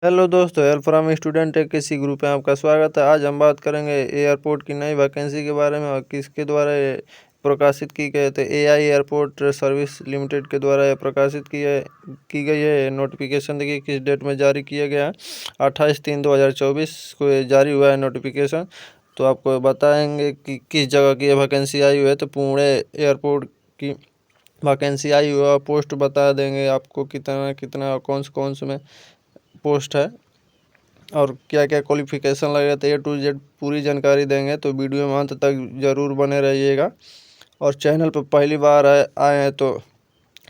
Hello दोस्तों, L from student take किसी group में आपका स्वागत है। आज हम बात करेंगे एयरपोर्ट की नई वैकेंसी के बारे में और किसके द्वारा ये प्रकाशित की गई। तो एआई एयरपोर्ट सर्विस लिमिटेड के द्वारा ये प्रकाशित की गई है। नोटिफिकेशन देखिए किस डेट में जारी किया गया है। 28/3/2024 को ये जारी हुआ है नोटिफिकेशन। तो आपको बताएंगे कि किस जगह की ये वैकेंसी आई हुई है। तो पुणे एयरपोर्ट की वैकेंसी आई हुई है। पोस्ट बता देंगे आपको कितना कितना और कौन से में पोस्ट है और क्या क्या क्वालिफिकेशन लगेगा। तो A to Z पूरी जानकारी देंगे, तो वीडियो में अंत तक ज़रूर बने रहिएगा। और चैनल पर पहली बार आए हैं तो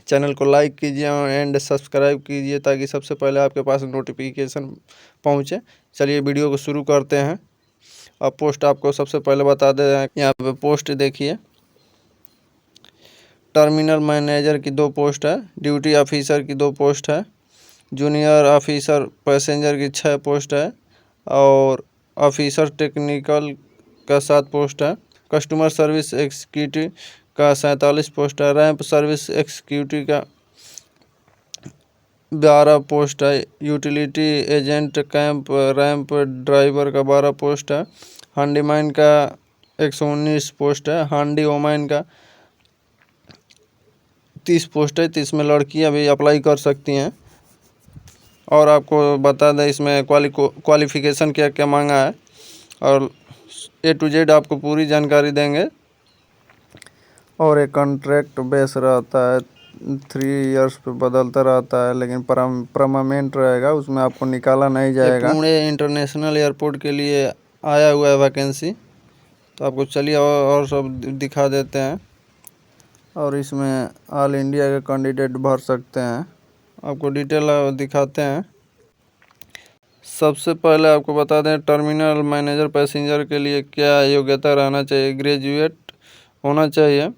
चैनल को लाइक कीजिए एंड सब्सक्राइब कीजिए ताकि सबसे पहले आपके पास नोटिफिकेशन पहुंचे। चलिए वीडियो को शुरू करते हैं। अब पोस्ट आपको सबसे पहले बता दे रहे हैं। यहाँ पे पोस्ट देखिए, टर्मिनल मैनेजर की 2 पोस्ट है, ड्यूटी ऑफिसर की 2 पोस्ट है, जूनियर ऑफिसर पैसेंजर की 6 पोस्ट है और ऑफिसर टेक्निकल का 7 पोस्ट है। कस्टमर सर्विस एग्जीक्यूटिव का 47 पोस्ट है। रैंप सर्विस एग्जीक्यूटिव का 12 पोस्ट है। Utility agent camp ramp driver का 12 पोस्ट है। हैंडीमैन का 119 पोस्ट है। हैंडी वोमैन का 30 पोस्ट है। तो इसमें लड़कियां भी अप्लाई कर सकती हैं। और आपको बता दें इसमें क्वालिफिकेशन क्या क्या मांगा है और A to Z आपको पूरी जानकारी देंगे। और एक कॉन्ट्रैक्ट बेस रहता है, 3 इयर्स पे बदलता रहता है, लेकिन परमानेंट रहेगा, उसमें आपको निकाला नहीं जाएगा। पुणे इंटरनेशनल एयरपोर्ट के लिए आया हुआ है वैकेंसी। तो आपको चलिए और सब दिखा देते हैं। और इसमें ऑल इंडिया के कैंडिडेट भर सकते हैं। आपको डिटेल दिखाते हैं। सबसे पहले आपको बता दें टर्मिनल मैनेजर पैसेंजर के लिए क्या योग्यता रहना चाहिए। ग्रेजुएट होना चाहिए,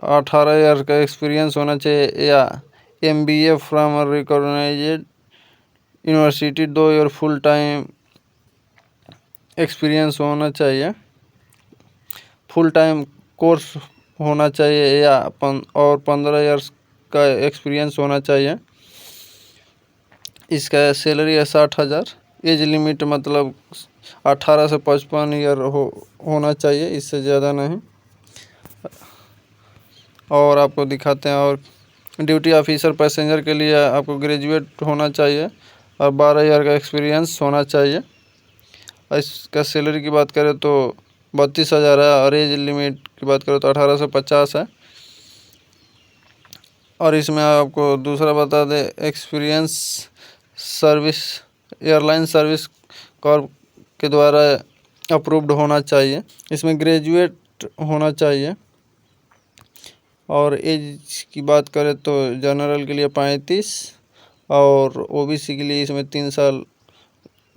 18 ईयर का एक्सपीरियंस होना चाहिए या MBA from recognised university, 2 year full time experience होना चाहिए, फुल टाइम कोर्स होना चाहिए या और 15 ईयर्स का एक्सपीरियंस होना चाहिए। इसका सैलरी है 60,000। एज लिमिट मतलब 18 से 55 ईयर होना चाहिए, इससे ज़्यादा नहीं। और आपको दिखाते हैं। और ड्यूटी ऑफिसर पैसेंजर के लिए आपको ग्रेजुएट होना चाहिए और 12 ईयर का एक्सपीरियंस होना चाहिए। इसका सैलरी की बात करें तो 32,000 है और एज लिमिट की बात करें तो 18 से 50 है। और इसमें आपको दूसरा बता दें, experience service airline service Corp के द्वारा अप्रूव्ड होना चाहिए। इसमें ग्रेजुएट होना चाहिए। और एज की बात करें तो जनरल के लिए 35 और OBC के लिए इसमें 3 साल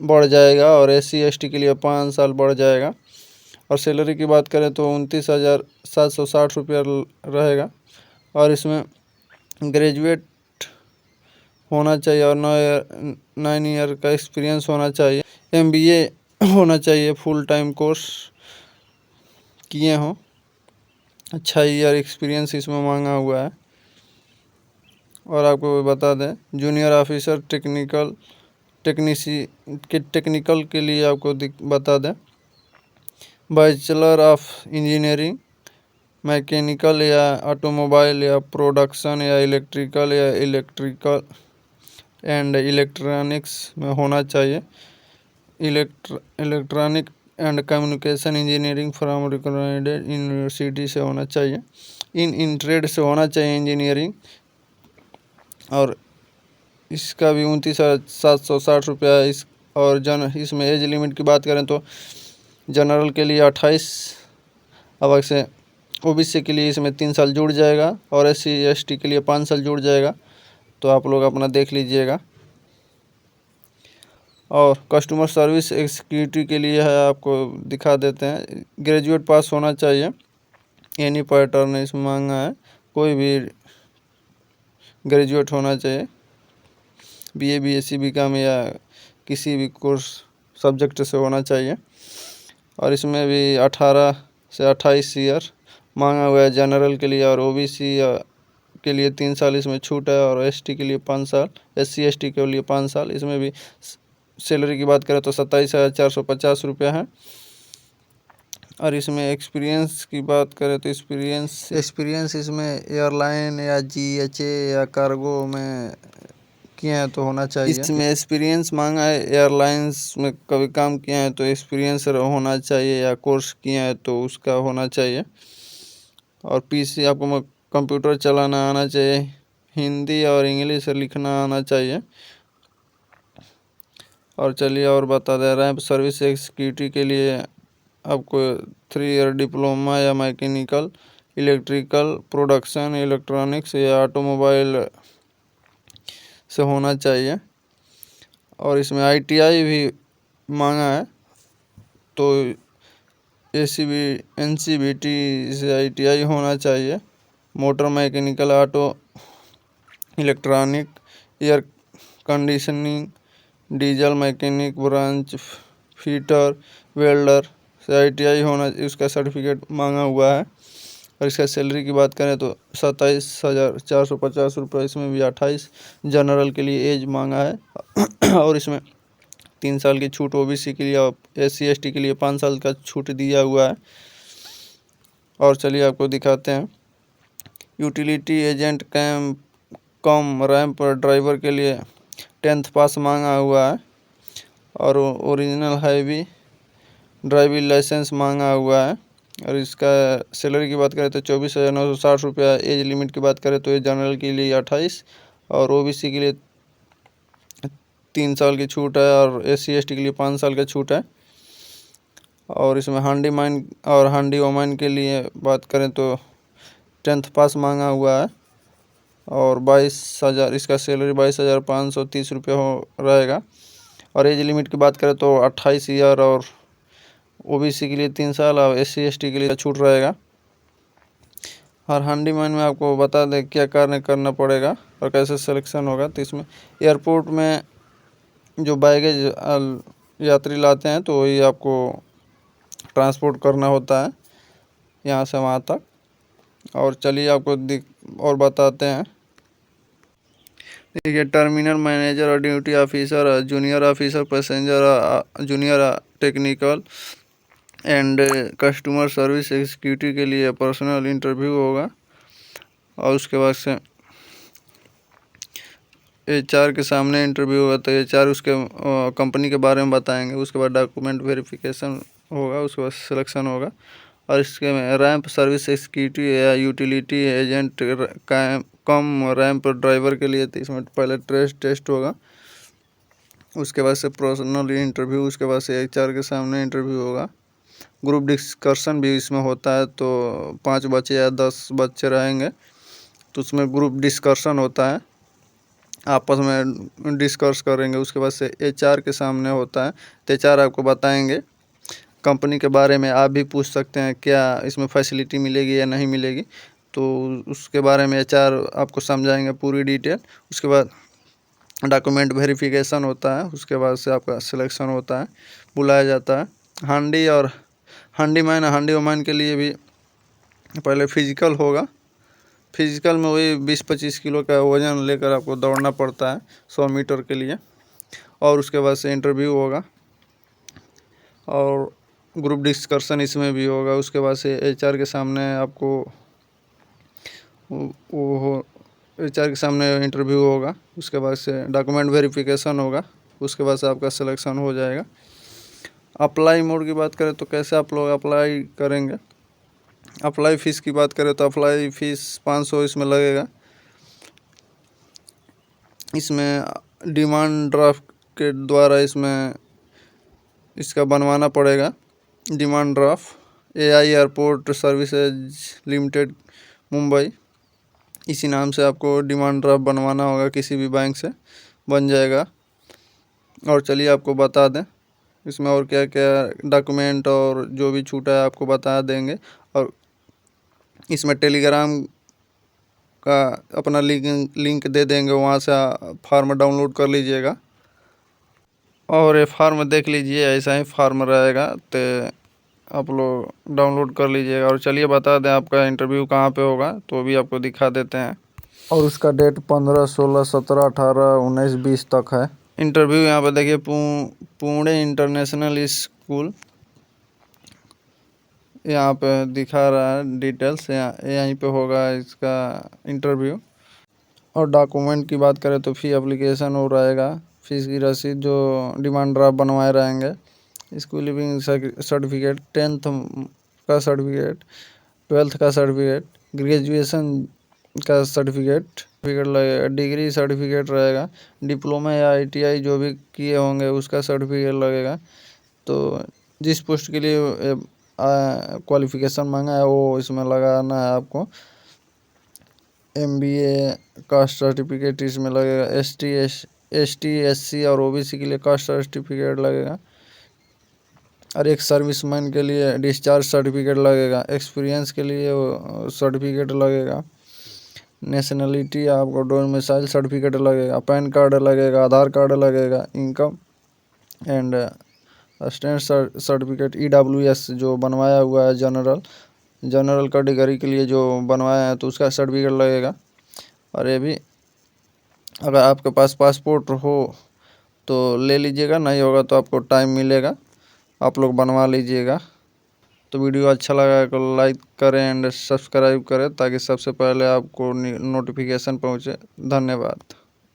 बढ़ जाएगा और SC ST के लिए 5 साल बढ़ जाएगा। और सैलरी की बात करें तो 29,760 रुपया रहेगा। और इसमें ग्रेजुएट होना चाहिए और 9 ईयर का एक्सपीरियंस होना चाहिए। MBA होना चाहिए, फुल टाइम कोर्स किए हों, 6 ईयर एक्सपीरियंस इसमें मांगा हुआ है। और आपको बता दें जूनियर ऑफिसर टेक्निकल के लिए आपको बता दें बैचलर ऑफ इंजीनियरिंग मैकेनिकल या ऑटोमोबाइल या प्रोडक्शन या इलेक्ट्रिकल एंड इलेक्ट्रॉनिक्स में होना चाहिए। Electronic and communication engineering from recognised university से होना चाहिए। इन ट्रेड से होना चाहिए इंजीनियरिंग। और इसका भी 29,760 रुपया है। और इसमें एज लिमिट की बात करें तो जनरल के लिए 28, अब से OBC के लिए इसमें 3 साल जुड़ जाएगा और SC ST के लिए 5 साल जुड़ जाएगा। तो आप लोग अपना देख लीजिएगा। और कस्टमर सर्विस एग्जीक्यूटिव के लिए है, आपको दिखा देते हैं। ग्रेजुएट पास होना चाहिए, एनी पैटर्न इसमें मांगा है, कोई भी ग्रेजुएट होना चाहिए, BA BSc BCom या किसी भी कोर्स सब्जेक्ट से होना चाहिए। और इसमें भी 18 से 28 ईयर मांगा हुआ है जनरल के लिए और OBC के लिए 3 साल इसमें छूट है, और एसटी के लिए 5 साल, SC ST के लिए 5 साल। इसमें भी सैलरी की बात करें तो 27,450 रुपये है। और इसमें एक्सपीरियंस की बात करें तो एक्सपीरियंस इसमें एयरलाइन या GHA या कार्गो में किए हैं तो होना चाहिए। इसमें एक्सपीरियंस मांगा है, एयरलाइंस में कभी काम किए हैं तो एक्सपीरियंस होना चाहिए, या कोर्स किए हैं तो उसका होना चाहिए। और PC आपको कंप्यूटर चलाना आना चाहिए, हिंदी और इंग्लिश लिखना आना चाहिए। और चलिए और बता दे रहे हैं, सर्विस एग्जीक्यूटिव के लिए आपको 3 ईयर डिप्लोमा या मैकेनिकल, इलेक्ट्रिकल, प्रोडक्शन, इलेक्ट्रॉनिक्स या ऑटोमोबाइल से होना चाहिए। और इसमें ITI भी मांगा है, तो NCVT से ITI होना चाहिए। Motor mechanical, auto, electronic, air conditioning, diesel mechanic, branch fitter, welder से ITI होना, उसका सर्टिफिकेट मांगा हुआ है। और इसका सैलरी की बात करें तो 27,450 रुपये। इसमें भी 28 जनरल के लिए एज मांगा है। और इसमें 3 साल की छूट OBC के लिए, और SC ST के लिए 5 साल का छूट दिया हुआ है। और चलिए आपको दिखाते हैं, यूटिलिटी एजेंट कम रैंप ड्राइवर के लिए 10th पास मांगा हुआ है। और ओरिजिनल हैवी ड्राइविंग लाइसेंस मांगा हुआ है। और इसका सैलरी की बात करें तो 24,960 रुपया। एज लिमिट की बात करें तो ये जनरल के लिए 28 और OBC के लिए 3 साल की छूट है, और SC ST के लिए 5 साल का छूट है। और इसमें हैंडीमैन और हैंडी वोमैन के लिए बात करें तो 10th पास मांगा हुआ है। और 22,000 इसका सैलरी 22,530 रुपये हो रहेगा। और एज लिमिट की बात करें तो 28 ईयर, और OBC के लिए 3 साल, और SC ST के लिए छूट रहेगा। और हैंडीमैन में आपको बता दें क्या कार्य करना पड़ेगा और कैसे सिलेक्शन होगा। तो इसमें एयरपोर्ट में जो बैगेज यात्री लाते हैं तो वही आपको ट्रांसपोर्ट करना होता है यहाँ से वहाँ तक। और चलिए आपको और बताते हैं, देखिए टर्मिनल मैनेजर और duty officer, junior officer passenger, junior technical and customer service executive के लिए पर्सनल इंटरव्यू होगा। और उसके बाद से HR के सामने इंटरव्यू होगा, तो HR उसके कंपनी के बारे में बताएंगे। उसके बाद डॉक्यूमेंट वेरिफिकेशन होगा, उसके बाद सिलेक्शन होगा। और इसके में रैंप सर्विस एग्जीक्यूटिव या यूटिलिटी एजेंट कम रैंप ड्राइवर के लिए, तो इसमें पहले टेस्ट होगा, उसके बाद से पर्सनल इंटरव्यू, उसके बाद से HR के सामने इंटरव्यू होगा। ग्रुप डिस्कशन भी इसमें होता है, तो 5 बच्चे या 10 बच्चे रहेंगे, तो उसमें ग्रुप डिस्कशन होता है, आपस में डिस्कस करेंगे। उसके बाद से HR के सामने होता है, तो HR आपको बताएंगे कंपनी के बारे में। आप भी पूछ सकते हैं क्या इसमें फैसिलिटी मिलेगी या नहीं मिलेगी, तो उसके बारे में HR आपको समझाएंगे पूरी डिटेल। उसके बाद डॉक्यूमेंट वेरिफिकेशन होता है, उसके बाद से आपका सिलेक्शन होता है, बुलाया जाता है। हैंडी वोमैन के लिए भी पहले फिजिकल होगा। फिजिकल में वही 20-25 किलो का वज़न लेकर आपको दौड़ना पड़ता है 100 मीटर के लिए। और उसके बाद से इंटरव्यू होगा, और ग्रुप डिस्कशन इसमें भी होगा। उसके बाद से HR के सामने आपको HR के सामने इंटरव्यू होगा। उसके बाद से डॉक्यूमेंट वेरिफिकेशन होगा, उसके बाद से आपका सिलेक्शन हो जाएगा। अप्लाई मोड की बात करें तो कैसे आप लोग अप्लाई करेंगे। अप्लाई फ़ीस की बात करें तो अप्लाई फ़ीस 500 इसमें लगेगा। इसमें डिमांड ड्राफ्ट के द्वारा इसका बनवाना पड़ेगा। Demand draft AI airport services limited Mumbai, इसी नाम से आपको डिमांड ड्राफ्ट बनवाना होगा, किसी भी बैंक से बन जाएगा। और चलिए आपको बता दें इसमें और क्या क्या डॉक्यूमेंट और जो भी छूटा है आपको बता देंगे। और इसमें टेलीग्राम का अपना लिंक दे देंगे, वहाँ से फार्म डाउनलोड कर लीजिएगा। और ये फार्म देख लीजिए, ऐसा ही फार्म रहेगा, तो आप लोग डाउनलोड कर लीजिएगा। और चलिए बता दें आपका इंटरव्यू कहाँ पे होगा, तो भी आपको दिखा देते हैं। और उसका डेट 15, 16, 17, 18, 19, 20 तक है। इंटरव्यू यहाँ पर देखिए पुणे इंटरनेशनल स्कूल यहाँ पे दिखा रहा है डिटेल्स, यहीं पे होगा इसका इंटरव्यू। और डॉक्यूमेंट की बात करें तो फ़ी एप्लीकेशन हो रहेगा, फीस की रसीद जो डिमांड ड्राफ्ट बनवाए रहेंगे, स्कूल लिविंग सर्टिफिकेट, 10th का सर्टिफिकेट, 12th का सर्टिफिकेट, ग्रेजुएशन का सर्टिफिकेट लगेगा, डिग्री सर्टिफिकेट रहेगा, डिप्लोमा या ITI जो भी किए होंगे उसका सर्टिफिकेट लगेगा। तो जिस पोस्ट के लिए क्वालिफ़िकेशन मांगा है वो इसमें लगाना है आपको। MBA कास्ट सर्टिफिकेट इसमें लगेगा, ST SC और OBC के लिए कास्ट सर्टिफिकेट लगेगा, और एक सर्विसमैन के लिए डिस्चार्ज सर्टिफिकेट लगेगा, एक्सपीरियंस के लिए सर्टिफिकेट लगेगा, नेशनलिटी आपको डोमिसाइल सर्टिफिकेट लगेगा, पैन कार्ड लगेगा, आधार कार्ड लगेगा, income and stand certificate, EWS जो बनवाया हुआ है जनरल कैटेगरी के लिए जो बनवाया है तो उसका सर्टिफिकेट लगेगा। और ये भी अगर आपके पास पासपोर्ट हो तो ले लीजिएगा, नहीं होगा तो आपको टाइम मिलेगा, आप लोग बनवा लीजिएगा। तो वीडियो अच्छा लगा तो लाइक करें एंड सब्सक्राइब करें ताकि सबसे पहले आपको नोटिफिकेशन पहुँचे। धन्यवाद।